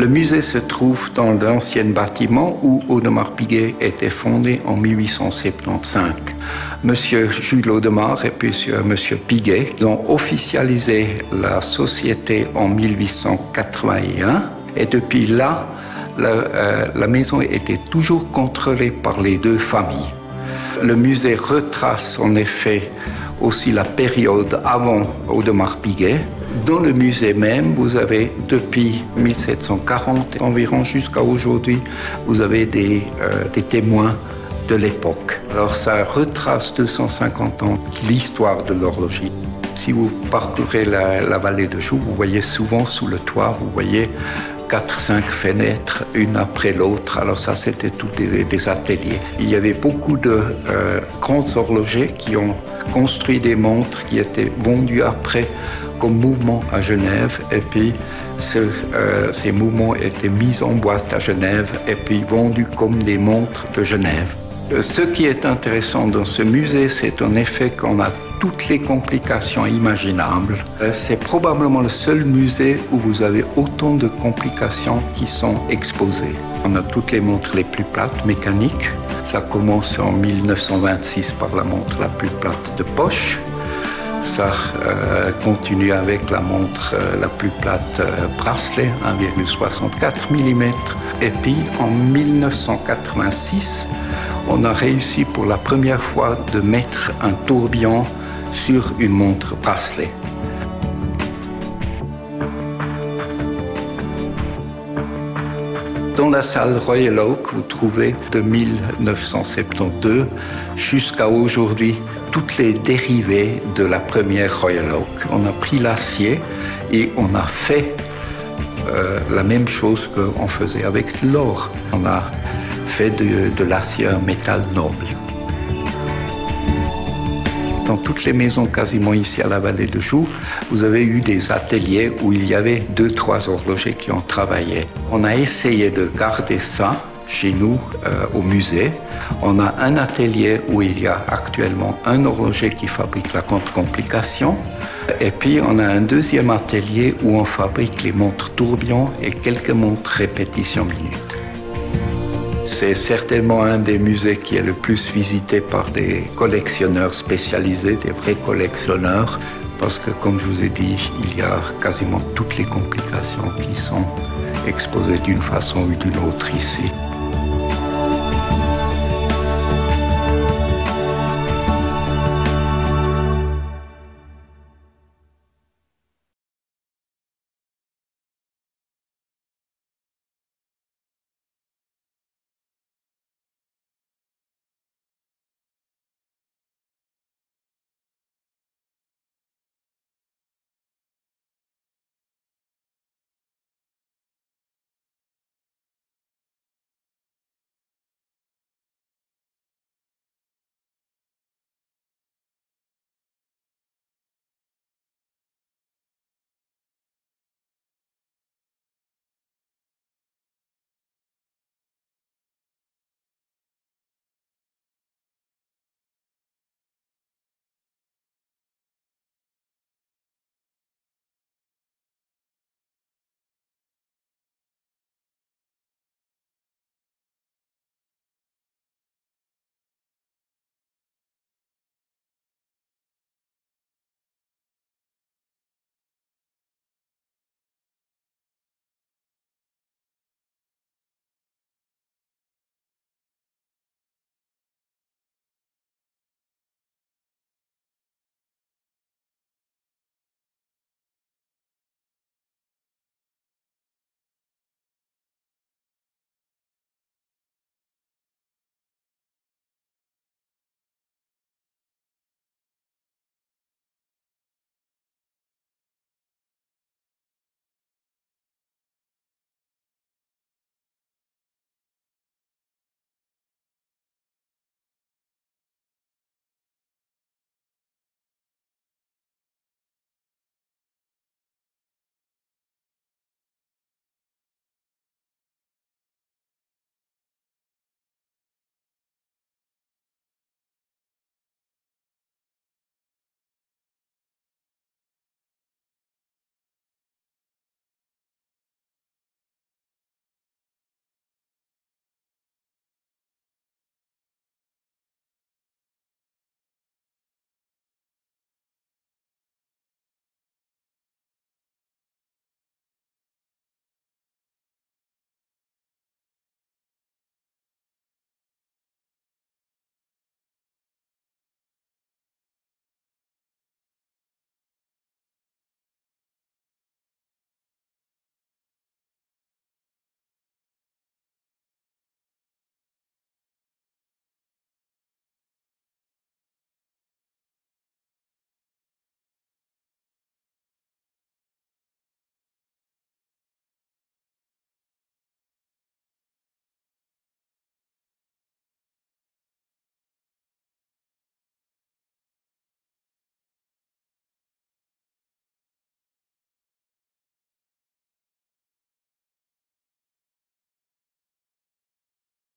Le musée se trouve dans l'ancien bâtiment où Audemars Piguet était fondé en 1875. Monsieur Jules Audemars et puis Monsieur Piguet ont officialisé la société en 1881 et depuis là, la maison était toujours contrôlée par les deux familles. Le musée retrace en effet aussi la période avant Audemars Piguet. Dans le musée même, vous avez depuis 1740 environ jusqu'à aujourd'hui, vous avez des témoins de l'époque. Alors ça retrace 250 ans l'histoire de l'horlogerie. Si vous parcourez la vallée de Joux, vous voyez souvent sous le toit, vous voyez 4-5 fenêtres, une après l'autre. Alors ça, c'était tous des ateliers. Il y avait beaucoup de grands horlogers qui ont construit des montres qui étaient vendues après comme mouvement à Genève. Et puis, ces mouvements étaient mis en boîte à Genève et puis vendus comme des montres de Genève. Ce qui est intéressant dans ce musée, c'est en effet qu'on a toutes les complications imaginables. C'est probablement le seul musée où vous avez autant de complications qui sont exposées. On a toutes les montres les plus plates, mécaniques. Ça commence en 1926 par la montre la plus plate de poche. Ça continue avec la montre la plus plate bracelet, 1,64 mm. Et puis en 1986, on a réussi pour la première fois de mettre un tourbillon sur une montre bracelet. Dans la salle Royal Oak, vous trouvez de 1972 jusqu'à aujourd'hui toutes les dérivés de la première Royal Oak. On a pris l'acier et on a fait la même chose qu'on faisait avec l'or. On a fait de l'acier un métal noble. Dans toutes les maisons quasiment ici à la vallée de Joux, vous avez eu des ateliers où il y avait 2-3 horlogers qui ont travaillé. On a essayé de garder ça chez nous au musée. On a un atelier où il y a actuellement un horloger qui fabrique la contre-complication. Et puis on a un deuxième atelier où on fabrique les montres tourbillon et quelques montres répétition minute. C'est certainement un des musées qui est le plus visité par des collectionneurs spécialisés, des vrais collectionneurs, parce que, comme je vous ai dit, il y a quasiment toutes les complications qui sont exposées d'une façon ou d'une autre ici.